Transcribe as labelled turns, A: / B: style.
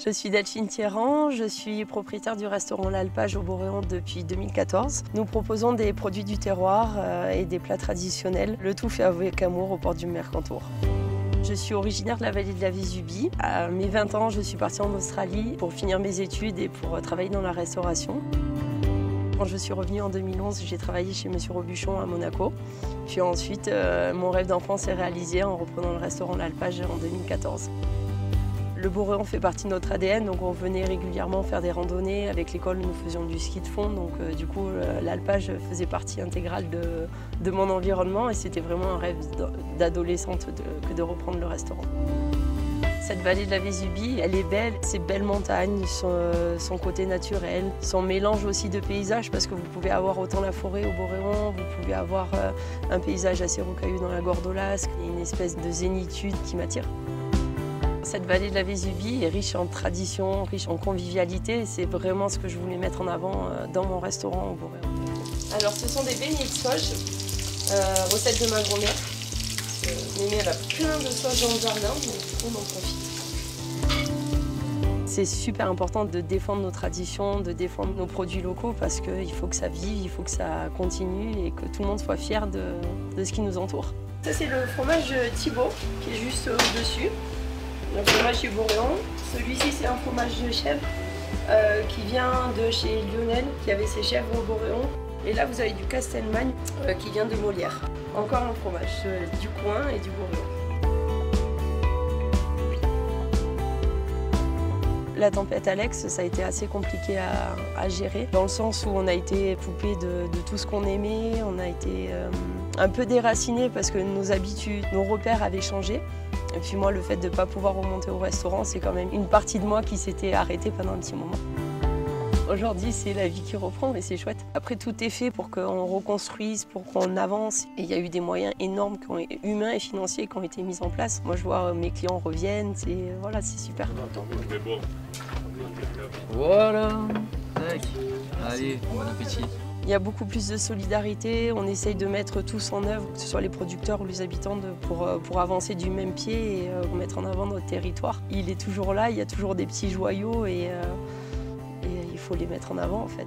A: Je suis Delphine Thierran, je suis propriétaire du restaurant L'Alpage au Boréon depuis 2014. Nous proposons des produits du terroir et des plats traditionnels, le tout fait avec amour au port du Mercantour. Je suis originaire de la vallée de la Vésubie. À mes 20 ans, je suis partie en Australie pour finir mes études et pour travailler dans la restauration. Quand je suis revenue en 2011, j'ai travaillé chez Monsieur Robuchon à Monaco. Puis ensuite, mon rêve d'enfant s'est réalisé en reprenant le restaurant L'Alpage en 2014. Le Boréon fait partie de notre ADN, donc on venait régulièrement faire des randonnées. Avec l'école, nous faisions du ski de fond, donc du coup, l'Alpage faisait partie intégrale de mon environnement et c'était vraiment un rêve d'adolescente que de reprendre le restaurant. Cette vallée de la Vésubie, elle est belle, ses belles montagnes, son côté naturel, son mélange aussi de paysages parce que vous pouvez avoir autant la forêt au Boréon, vous pouvez avoir un paysage assez rocailleux dans la Gordolasque, une espèce de zénitude qui m'attire. Cette vallée de la Vésubie est riche en tradition, riche en convivialité. C'est vraiment ce que je voulais mettre en avant dans mon restaurant au Boréon. Alors ce sont des beignets de soja, recette de ma grand-mère. Mémé elle a plein de soja dans le jardin, donc on en profite. C'est super important de défendre nos traditions, de défendre nos produits locaux parce qu'il faut que ça vive, il faut que ça continue et que tout le monde soit fier de ce qui nous entoure. Ça c'est le fromage Thibaut qui est juste au-dessus. Le fromage du Boréon. Celui-ci, c'est un fromage de chèvre qui vient de chez Lionel, qui avait ses chèvres au Boréon. Et là, vous avez du Castelmagne qui vient de Molière. Encore un fromage du coin et du Boréon. La tempête Alex, ça a été assez compliqué à gérer, dans le sens où on a été coupé de tout ce qu'on aimait, on a été un peu déraciné parce que nos habitudes, nos repères avaient changé. Et puis moi, le fait de ne pas pouvoir remonter au restaurant, c'est quand même une partie de moi qui s'était arrêtée pendant un petit moment. Aujourd'hui, c'est la vie qui reprend et c'est chouette. Après, tout est fait pour qu'on reconstruise, pour qu'on avance. Et il y a eu des moyens énormes, humains et financiers, qui ont été mis en place. Moi, je vois mes clients reviennent, voilà, c'est super.
B: Voilà, tac. Allez, bon appétit.
A: Il y a beaucoup plus de solidarité, on essaye de mettre tous en œuvre, que ce soit les producteurs ou les habitants, pour avancer du même pied et mettre en avant notre territoire. Il est toujours là, il y a toujours des petits joyaux et il faut les mettre en avant en fait.